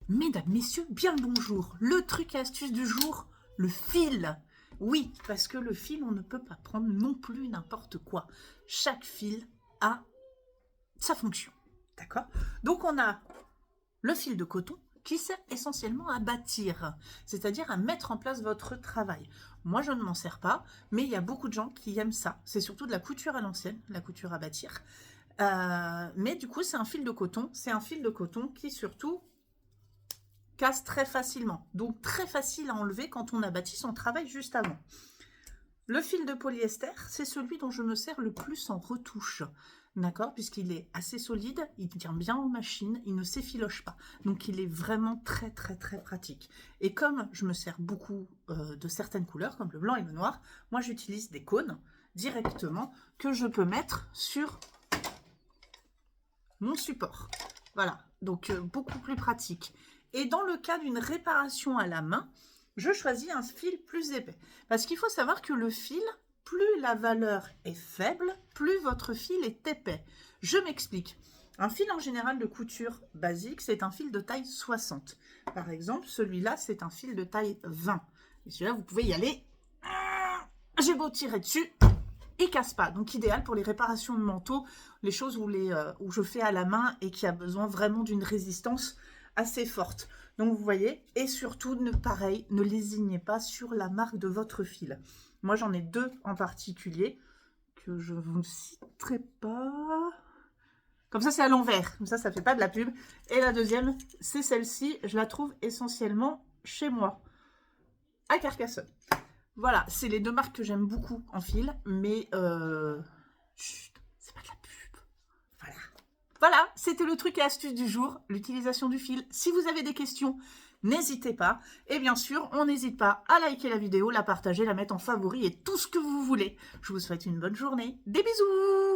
Mesdames, messieurs, bien le bonjour. Le truc et astuce du jour, le fil. Oui, parce que le fil, on ne peut pas prendre non plus n'importe quoi. Chaque fil a sa fonction. D'accord? Donc, on a le fil de coton qui sert essentiellement à bâtir, c'est-à-dire à mettre en place votre travail. Moi, je ne m'en sers pas, mais il y a beaucoup de gens qui aiment ça. C'est surtout de la couture à l'ancienne, la couture à bâtir. Mais du coup, c'est un fil de coton. C'est un fil de coton qui, surtout, casse très facilement. Donc, très facile à enlever quand on a bâti son travail juste avant. Le fil de polyester, c'est celui dont je me sers le plus en retouche. D'accord? Puisqu'il est assez solide, il tient bien en machine, il ne s'effiloche pas. Donc, il est vraiment très, très, très pratique. Et comme je me sers beaucoup de certaines couleurs, comme le blanc et le noir, moi, j'utilise des cônes directement que je peux mettre sur mon support. Voilà, donc beaucoup plus pratique. Et dans le cas d'une réparation à la main, je choisis un fil plus épais. Parce qu'il faut savoir que le fil, plus la valeur est faible, plus votre fil est épais. Je m'explique. Un fil en général de couture basique, c'est un fil de taille 60. Par exemple, celui-là, c'est un fil de taille 20. Et celui-là, vous pouvez y aller. J'ai beau tirer dessus, il casse pas. Donc idéal pour les réparations de manteaux, les choses où je fais à la main et qui a besoin vraiment d'une résistance assez forte. Donc vous voyez, et surtout, pareil, ne lésignez pas sur la marque de votre fil. Moi j'en ai deux en particulier que je vous citerai pas. Comme ça c'est à l'envers, comme ça fait pas de la pub. Et la deuxième, c'est celle-ci, je la trouve essentiellement chez moi, à Carcassonne. Voilà, c'est les deux marques que j'aime beaucoup en fil, mais chut, c'est pas de la pub. Voilà. Voilà, c'était le truc et astuce du jour, l'utilisation du fil. Si vous avez des questions, n'hésitez pas. Et bien sûr, on n'hésite pas à liker la vidéo, la partager, la mettre en favori et tout ce que vous voulez. Je vous souhaite une bonne journée. Des bisous!